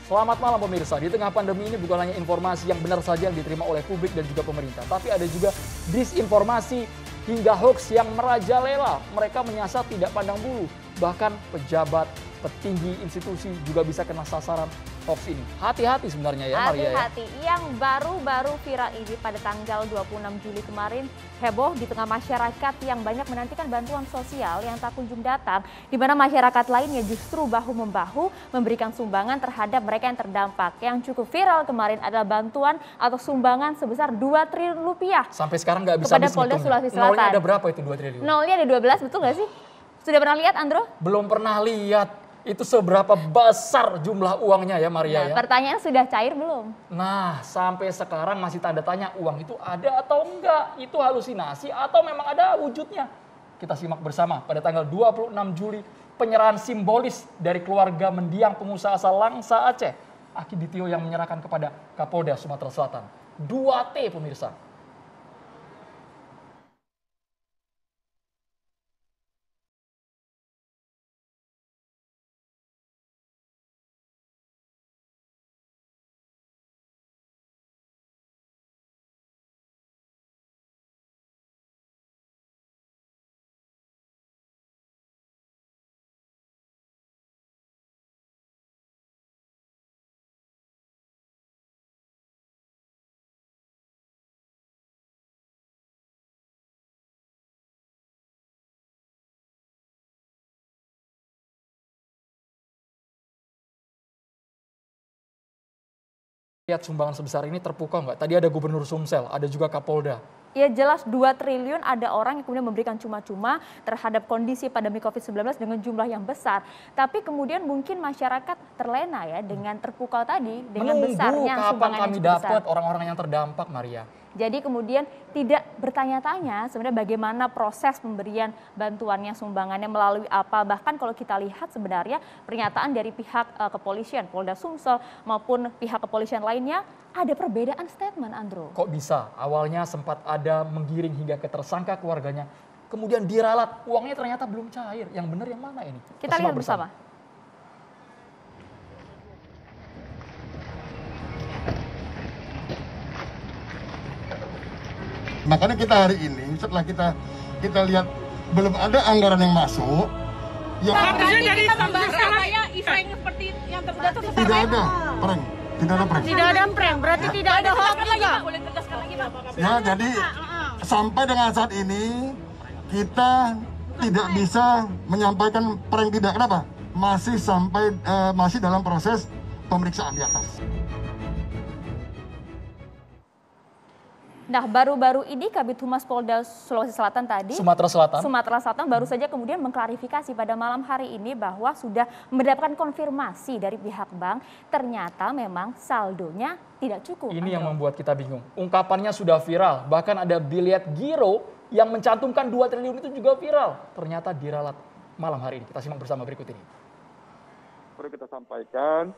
Selamat malam pemirsa. Di tengah pandemi ini bukan hanya informasi yang benar saja yang diterima oleh publik dan juga pemerintah, tapi ada juga disinformasi hingga hoax yang merajalela. Mereka menyasar tidak pandang bulu. Bahkan pejabat, petinggi institusi juga bisa kena sasaran hoax ini. Hati-hati sebenarnya ya Maria. Hati-hati. Yang baru-baru viral ini pada tanggal 26 Juli kemarin heboh di tengah masyarakat yang banyak menantikan bantuan sosial yang tak kunjung datang, di mana masyarakat lainnya justru bahu-membahu memberikan sumbangan terhadap mereka yang terdampak. Yang cukup viral kemarin adalah bantuan atau sumbangan sebesar 2 triliun rupiah. Sampai sekarang nggak bisa kepada Polda Sulawesi Selatan. Nolnya ada berapa itu 2 triliun? Nolnya ada 12, betul nggak sih? Sudah pernah lihat, Andro? Belum pernah lihat. Itu seberapa besar jumlah uangnya ya Maria ya? Pertanyaan sudah cair belum? Nah, sampai sekarang masih tanda tanya uang itu ada atau enggak? Itu halusinasi atau memang ada wujudnya? Kita simak bersama pada tanggal 26 Juli penyerahan simbolis dari keluarga mendiang pengusaha asal Langsa Aceh, Aki Ditio yang menyerahkan kepada Kapolda Sumatera Selatan. 2T pemirsa. Lihat sumbangan sebesar ini terpukau nggak? Tadi ada Gubernur Sumsel, ada juga Kapolda. Ya jelas 2 triliun ada orang yang kemudian memberikan cuma-cuma terhadap kondisi pandemi COVID-19 dengan jumlah yang besar. Tapi kemudian mungkin masyarakat terlena ya dengan terpukau tadi, dengan besarnya sumbangan yang kapan kami dapat orang-orang yang terdampak, Maria. Jadi kemudian tidak bertanya-tanya sebenarnya bagaimana proses pemberian bantuannya, sumbangannya melalui apa. Bahkan kalau kita lihat sebenarnya pernyataan dari pihak kepolisian, Polda Sumsel maupun pihak kepolisian lainnya ada perbedaan statement, Andro. Kok bisa? Awalnya sempat ada menggiring hingga ke tersangka keluarganya. Kemudian diralat, uangnya ternyata belum cair. Yang benar yang mana ini? Kita lihat bersama. Makanya kita hari ini setelah kita lihat belum ada anggaran yang masuk. Ya, dari Surabaya event seperti yang terjadi tidak ada prank, tidak ada prank. Tidak ada prank, berarti tidak ada hoax juga. Boleh tegaskan lagi Pak. Ya, jadi sampai dengan saat ini kita tidak bisa menyampaikan prank tidak. Kenapa? Masih dalam proses pemeriksaan di atas. Nah, baru-baru ini Kabid Humas Polda Sulawesi Selatan tadi, Sumatera Selatan baru saja kemudian mengklarifikasi pada malam hari ini bahwa sudah mendapatkan konfirmasi dari pihak bank, ternyata memang saldonya tidak cukup. Ini yang membuat kita bingung. Ungkapannya sudah viral, bahkan ada bilet giro yang mencantumkan 2 triliun itu juga viral. Ternyata diralat malam hari ini. Kita simak bersama berikut ini. Perlu kita sampaikan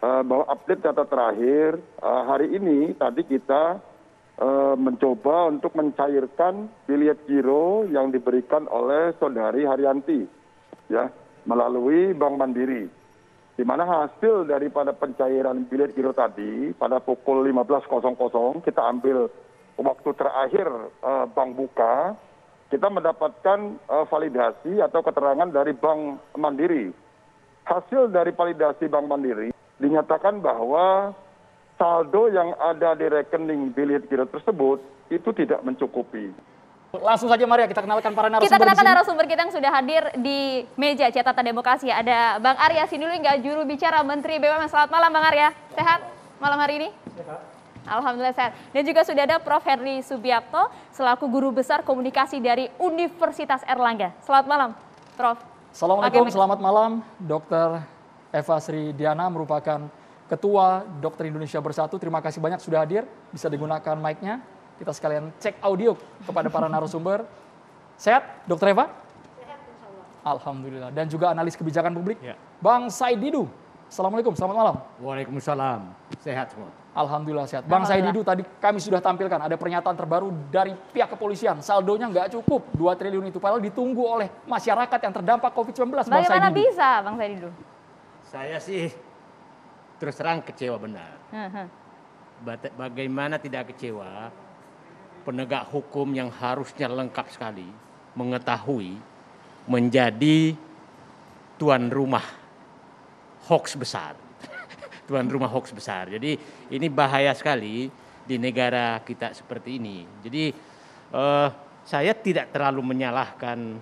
bahwa update data terakhir hari ini tadi kita mencoba untuk mencairkan bilet giro yang diberikan oleh saudari Haryanti ya melalui Bank Mandiri, di mana hasil daripada pencairan bilet giro tadi pada pukul 15.00 kita ambil waktu terakhir bank buka, kita mendapatkan validasi atau keterangan dari Bank Mandiri. Hasil dari validasi Bank Mandiri dinyatakan bahwa saldo yang ada di rekening bilet giro tersebut itu tidak mencukupi. Langsung saja Maria, kita kenalkan para narasumber. Kita kenalkan narasumber kita yang sudah hadir di meja catatan demokrasi. Ada Bang Arya Sinulinga, juru bicara Menteri BUMN. Selamat malam Bang Arya, sehat malam hari ini? Sehat. Alhamdulillah sehat. Dan juga sudah ada Prof. Herli Subiakto, selaku Guru Besar Komunikasi dari Universitas Erlangga. Selamat malam, Prof. Assalamualaikum, selamat malam. Dr. Eva Sri Diana merupakan Ketua Dokter Indonesia Bersatu. Terima kasih banyak sudah hadir. Bisa digunakan mic-nya. Kita sekalian cek audio kepada para narasumber. Sehat, Dr. Eva? Sehat, insya Allah. Alhamdulillah. Dan juga analis kebijakan publik, ya. Bang Said Didu. Assalamualaikum, selamat malam. Waalaikumsalam. Sehat semua. Alhamdulillah sehat. Bang Said Didu, tadi kami sudah tampilkan ada pernyataan terbaru dari pihak kepolisian. Saldonya nggak cukup 2 triliun itu. Padahal ditunggu oleh masyarakat yang terdampak COVID-19. Bagaimana bisa, Bang Said Didu? Saya sih terus terang kecewa benar. Bagaimana tidak kecewa, penegak hukum yang harusnya lengkap sekali mengetahui menjadi tuan rumah hoax besar. Tuan rumah hoax besar. Jadi ini bahaya sekali di negara kita seperti ini. Jadi saya tidak terlalu menyalahkan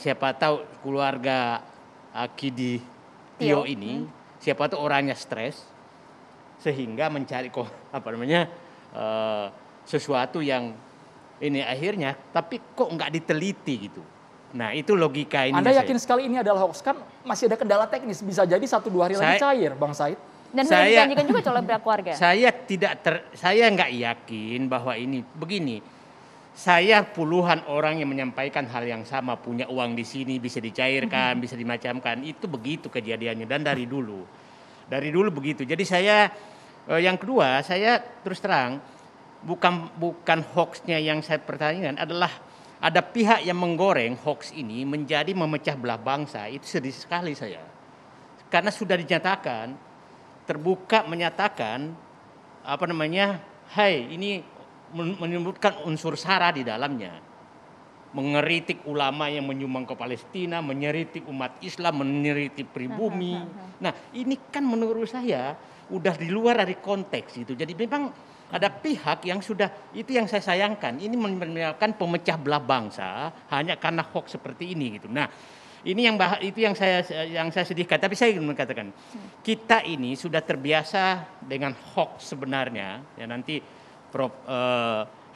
siapa tahu keluarga Akidi Tio ini, siapa tahu orangnya stres sehingga mencari sesuatu yang ini akhirnya, tapi kok nggak diteliti gitu. Nah itu logika ini. Anda yakin sekali ini adalah hoax? Kan masih ada kendala teknis, bisa jadi 1-2 hari lagi cair, Bang Said. Dan sudah dijanjikan juga oleh pihak keluarga. Saya nggak yakin bahwa ini begini. Saya puluhan orang yang menyampaikan hal yang sama, punya uang di sini bisa dicairkan, bisa dimacamkan. Itu begitu kejadiannya dan dari dulu begitu. Jadi saya yang kedua, saya terus terang bukan hoaxnya yang saya pertanyakan, adalah ada pihak yang menggoreng hoax ini menjadi memecah belah bangsa. Itu sedih sekali saya. Karena sudah dinyatakan, terbuka menyatakan ini menyebutkan unsur sara di dalamnya, mengeritik ulama yang menyumbang ke Palestina, menyeritik umat Islam, menyeritik pribumi. Nah ini kan menurut saya udah di luar dari konteks itu. Jadi memang ada pihak yang sudah, itu yang saya sayangkan, ini menyebabkan pemecah belah bangsa hanya karena hoax seperti ini gitu. Nah ini yang saya sedihkan. Tapi saya ingin mengatakan kita ini sudah terbiasa dengan hoax sebenarnya. Ya nanti Prof.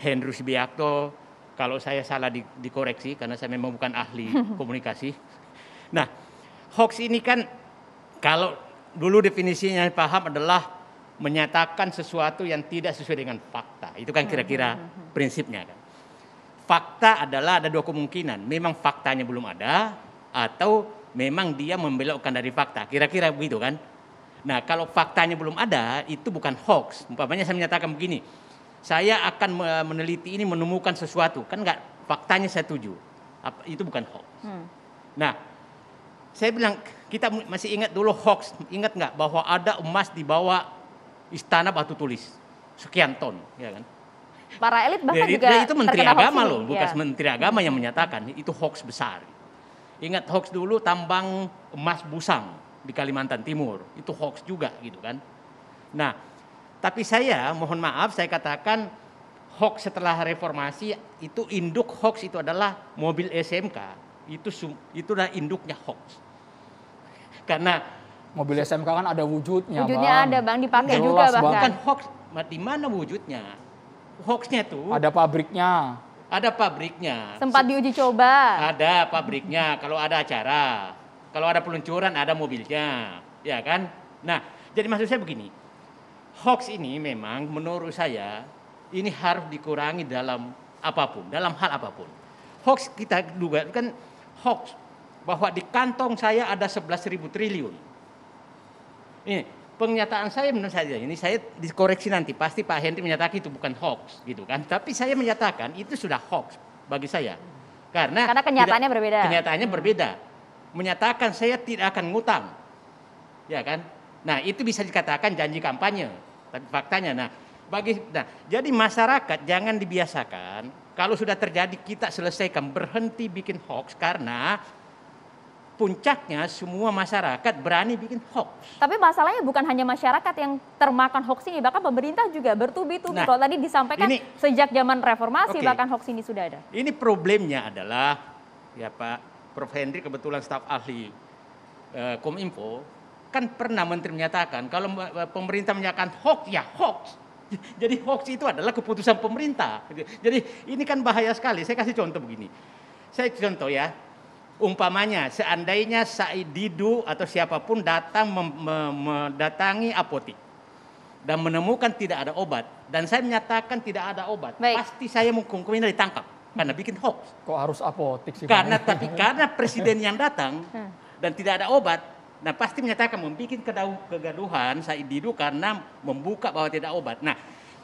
Hendru Subiakto, kalau saya salah dikoreksi karena saya memang bukan ahli komunikasi. Nah, hoax ini kan kalau dulu definisinya paham adalah menyatakan sesuatu yang tidak sesuai dengan fakta. Itu kan kira-kira prinsipnya kan. Fakta adalah ada dua kemungkinan, memang faktanya belum ada atau memang dia membelokkan dari fakta. Kira-kira begitu kan. Nah, kalau faktanya belum ada itu bukan hoax. Umpamanya saya menyatakan begini, saya akan meneliti ini menemukan sesuatu, kan enggak, faktanya saya setuju. Itu bukan hoax. Nah, saya bilang kita masih ingat dulu hoax, ingat enggak bahwa ada emas di bawah istana Batu Tulis sekian ton, ya kan? Para elit bahkan juga itu menteri agama loh, bukan ya. menteri agama yang menyatakan itu hoax besar. Ingat hoax dulu tambang emas Busang di Kalimantan Timur, itu hoax juga gitu kan. Nah, tapi saya mohon maaf saya katakan hoax setelah reformasi itu induk hoax itu adalah mobil SMK, itulah induknya hoax. Karena mobil SMK kan ada wujudnya, Wujudnya Bang. ada, Bang, dipakai Jelas, juga Bang. bahkan. bukan hoax, di mana wujudnya? Hoaxnya tuh Ada pabriknya. ada pabriknya. Sempat diuji coba. Ada pabriknya, kalau ada acara, kalau ada peluncuran ada mobilnya, ya kan? Nah, jadi maksud saya begini, hoax ini memang menurut saya ini harus dikurangi dalam apapun, dalam hal apapun. Hoax kita duga kan hoax bahwa di kantong saya ada 11.000 triliun. Ini pernyataan saya menurut saya ini saya dikoreksi nanti, pasti Pak Henry menyatakan itu bukan hoax gitu kan. Tapi saya menyatakan itu sudah hoax bagi saya. Karena kenyataannya berbeda. Kenyataannya berbeda. Menyatakan saya tidak akan ngutang. Ya kan? Nah, itu bisa dikatakan janji kampanye. Tapi faktanya jadi masyarakat jangan dibiasakan kalau sudah terjadi kita selesaikan, berhenti bikin hoax karena puncaknya semua masyarakat berani bikin hoax. Tapi masalahnya bukan hanya masyarakat yang termakan hoax ini, bahkan pemerintah juga bertubi-tubi. Kalau tadi disampaikan sejak zaman reformasi bahkan hoax ini sudah ada. Ini problemnya adalah, ya Pak Prof. Henry kebetulan staf ahli Kominfo, kan pernah menteri menyatakan kalau pemerintah menyatakan hoax, ya hoax. Jadi hoax itu adalah keputusan pemerintah. Jadi ini kan bahaya sekali. Saya kasih contoh begini. Saya contoh ya. Umpamanya seandainya Said Didu atau siapapun datang mendatangi apotik dan menemukan tidak ada obat dan saya menyatakan tidak ada obat, pasti saya mungkin ditangkap karena bikin hoax. Kok harus apotik sih? Karena presiden yang datang dan tidak ada obat, nah pasti menyatakan membuat kegaduhan Said Didu karena membuka bahwa tidak obat. Nah,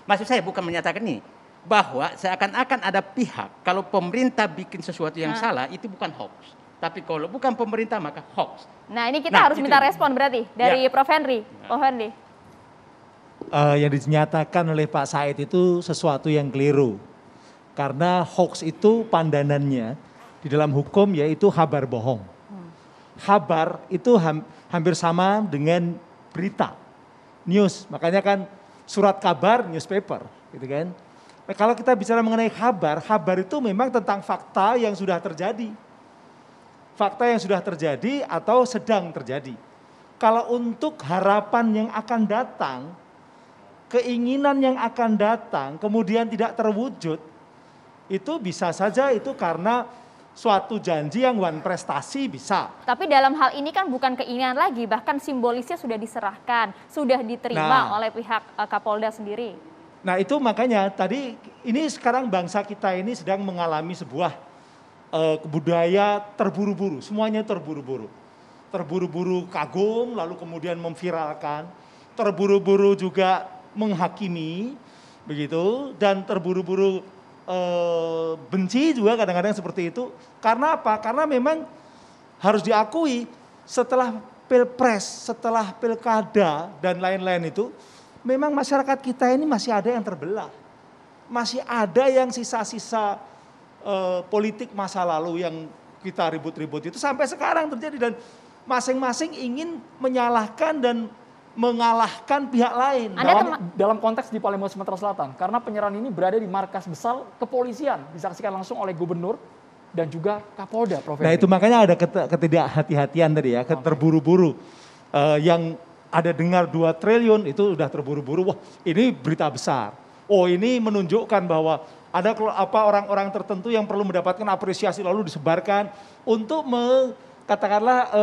maksud saya bukan menyatakan ini bahwa seakan-akan ada pihak kalau pemerintah bikin sesuatu yang salah itu bukan hoax. Tapi kalau bukan pemerintah maka hoax. Nah ini kita Nah, harus itu minta dia. respon berarti dari Ya. Prof. Henry. Prof. Henry. Yang dinyatakan oleh Pak Said itu sesuatu yang keliru. Karena hoax itu pandanannya di dalam hukum yaitu kabar bohong. Kabar itu hampir sama dengan berita, news. Makanya kan surat kabar, newspaper, gitu kan. Nah, kalau kita bicara mengenai kabar, kabar itu memang tentang fakta yang sudah terjadi. Fakta yang sudah terjadi atau sedang terjadi. Kalau untuk harapan yang akan datang, keinginan yang akan datang, kemudian tidak terwujud, itu bisa saja itu karena suatu janji yang one prestasi bisa. Tapi dalam hal ini kan bukan keinginan lagi, bahkan simbolisnya sudah diserahkan, sudah diterima oleh pihak Kapolda sendiri. Nah itu makanya tadi ini sekarang bangsa kita ini sedang mengalami sebuah budaya terburu-buru, semuanya terburu-buru. Terburu-buru kagum, lalu kemudian memviralkan, terburu-buru juga menghakimi, begitu, dan terburu-buru benci juga kadang-kadang seperti itu. Karena apa? Karena memang harus diakui setelah pilpres, setelah pilkada dan lain-lain itu, memang masyarakat kita ini masih ada yang terbelah. Masih ada yang sisa-sisa politik masa lalu yang kita ribut-ribut itu sampai sekarang terjadi. Dan masing-masing ingin menyalahkan dan mengalahkan pihak lain. Dalam konteks di Palembang, Sumatera Selatan, karena penyerahan ini berada di markas besar kepolisian, disaksikan langsung oleh gubernur dan juga Kapolda, Prof. Nah itu makanya ada ketidakhati-hatian tadi ya, terburu-buru. Yang ada dengar 2 triliun itu udah terburu-buru, wah ini berita besar. Oh ini menunjukkan bahwa ada orang-orang tertentu yang perlu mendapatkan apresiasi lalu disebarkan untuk katakanlah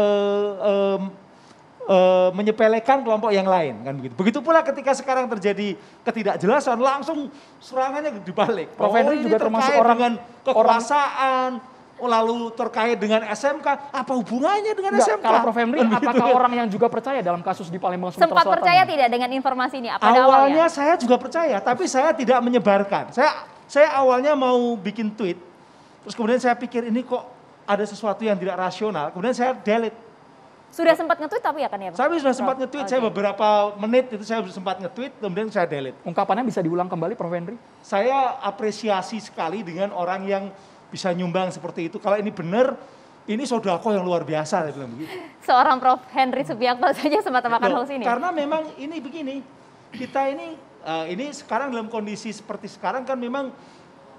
menyepelekan kelompok yang lain kan begitu. Begitu pula ketika sekarang terjadi ketidakjelasan langsung serangannya dibalik. Prof. Henry juga termasuk orang dengan kekuasaan, lalu terkait dengan SMK, apa hubungannya dengan SMK? Kalau Prof. Henry, kan apakah begitu, orang yang juga percaya dalam kasus di Palembang, Sumatera Sempat Selatan? percaya tidak dengan informasi ini? Pada awalnya saya juga percaya, tapi saya tidak menyebarkan. Saya awalnya mau bikin tweet, terus kemudian saya pikir ini kok ada sesuatu yang tidak rasional, kemudian saya delete. Sudah sempat nge-tweet tapi ya kan ya Pak? Saya sudah sempat nge-tweet, saya beberapa menit itu saya sempat nge-tweet, kemudian saya delete. Ungkapannya bisa diulang kembali, Prof. Henry? Saya apresiasi sekali dengan orang yang bisa nyumbang seperti itu. Kalau ini benar, ini sodako yang luar biasa, saya bilang begitu. Seorang Prof. Henry Subiakto saja sempat makan hoax ini. Karena memang ini begini, kita ini sekarang dalam kondisi seperti sekarang kan memang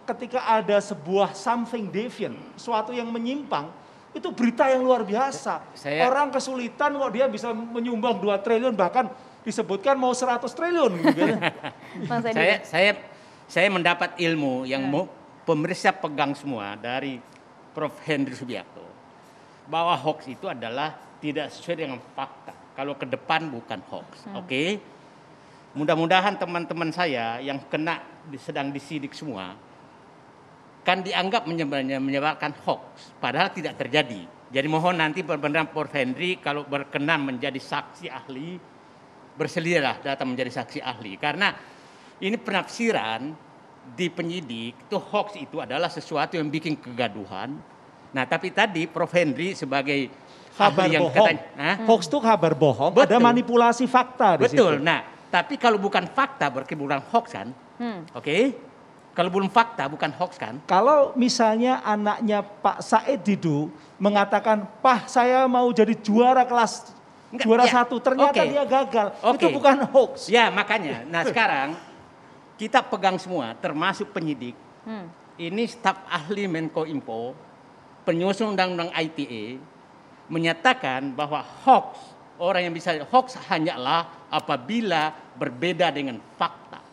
ketika ada sebuah something deviant, sesuatu yang menyimpang, itu berita yang luar biasa. Orang kesulitan kok dia bisa menyumbang 2 triliun, bahkan disebutkan mau 100 triliun. Gitu. Saya mendapat ilmu yang pemirsa pegang semua dari Prof. Henry Subiakto. Bahwa hoax itu adalah tidak sesuai dengan fakta. Kalau ke depan bukan hoax. Oke? Mudah-mudahan teman-teman saya yang sedang disidik semua, kan dianggap menyebabkan hoax, padahal tidak terjadi. Jadi mohon nanti benar Prof. Henry kalau berkenan menjadi saksi ahli, bersedialah datang menjadi saksi ahli. Karena ini penafsiran di penyidik, itu hoax itu adalah sesuatu yang bikin kegaduhan. Nah tapi tadi Prof. Henry sebagai kabar ahli yang bohong. katanya, Hoax itu kabar bohong, betul, ada manipulasi fakta di situ. Betul, nah tapi kalau bukan fakta berarti bukan hoax kan? Oke? Kalau belum fakta bukan hoax kan? Kalau misalnya anaknya Pak Said Didu mengatakan, "Pak, saya mau jadi juara kelas juara 1," ternyata dia gagal. Itu bukan hoax. Ya, makanya. Nah, sekarang kita pegang semua termasuk penyidik. Ini staf ahli Menkominfo, penyusun undang-undang ITE menyatakan bahwa hoax, orang yang bisa hoax hanyalah apabila berbeda dengan fakta.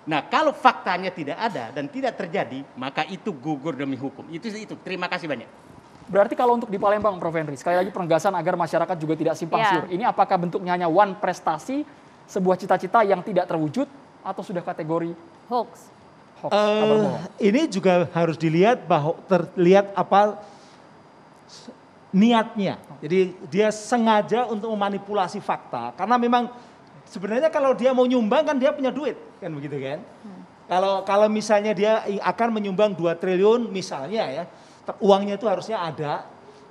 Nah, kalau faktanya tidak ada dan tidak terjadi, maka itu gugur demi hukum. Itu. Terima kasih banyak. Berarti kalau untuk di Palembang, Prof. Henry, sekali lagi penegasan agar masyarakat juga tidak simpang siur. Ini apakah bentuknya hanya one prestasi, sebuah cita-cita yang tidak terwujud, atau sudah kategori hoax? Ini juga harus dilihat terlihat apa niatnya. Jadi dia sengaja untuk memanipulasi fakta, karena memang sebenarnya kalau dia mau nyumbang kan dia punya duit, kan begitu kan? Kalau misalnya dia akan menyumbang 2 triliun misalnya ya, uangnya itu harusnya ada,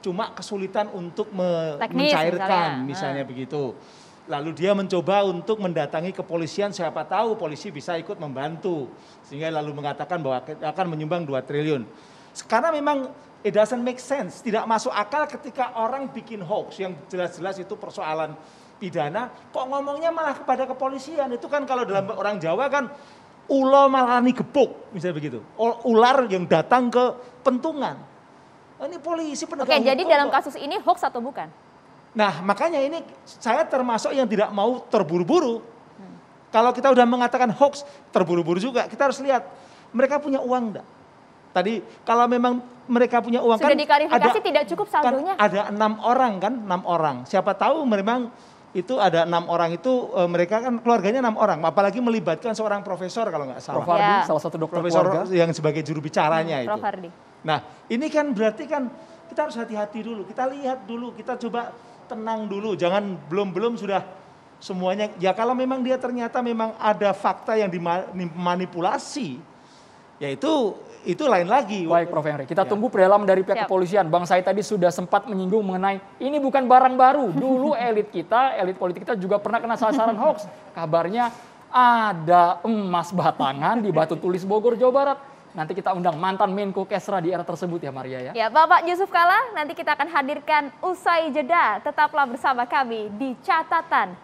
cuma kesulitan untuk Teknis, mencairkan, misalnya. misalnya begitu. Lalu dia mencoba untuk mendatangi kepolisian, siapa tahu polisi bisa ikut membantu. Sehingga lalu mengatakan bahwa akan menyumbang 2 triliun. Karena memang it doesn't make sense, tidak masuk akal ketika orang bikin hoax yang jelas-jelas itu persoalan pidana, kok ngomongnya malah kepada kepolisian. Itu kan kalau dalam orang Jawa kan ulo malani gebuk, misalnya begitu. Ular yang datang ke pentungan. Ini polisi penegak hukum. Oke, jadi dalam kasus ini hoax atau bukan? Nah, makanya ini saya termasuk yang tidak mau terburu-buru. Kalau kita udah mengatakan hoax, terburu-buru juga. Kita harus lihat mereka punya uang enggak. Tadi kalau memang mereka punya uang sudah kan diklarifikasi ada, tidak cukup saldonya. Kan ada 6 orang kan, 6 orang. Siapa tahu memang itu ada 6 orang itu mereka kan keluarganya 6 orang. Apalagi melibatkan seorang profesor kalau nggak salah. Prof. Hardy, Ya. salah satu dokter Profesor keluarga. yang sebagai juru bicaranya itu. Prof. Hardy. Nah, ini kan berarti kan kita harus hati-hati dulu. Kita lihat dulu, kita coba tenang dulu. Jangan belum sudah semuanya. Ya kalau memang dia ternyata memang ada fakta yang dimanipulasi, ya itu lain lagi. Baik Prof. Henry, kita Ya. tunggu predalam dari pihak Siap. kepolisian. Bang Said tadi sudah sempat menyinggung mengenai ini bukan barang baru. Dulu elit politik kita juga pernah kena sasaran hoax. Kabarnya ada emas batangan di Batu Tulis Bogor, Jawa Barat. Nanti kita undang mantan Menko Kesra di era tersebut ya Maria ya. Ya, Bapak Yusuf Kalla, nanti kita akan hadirkan usai jeda. Tetaplah bersama kami di Catatan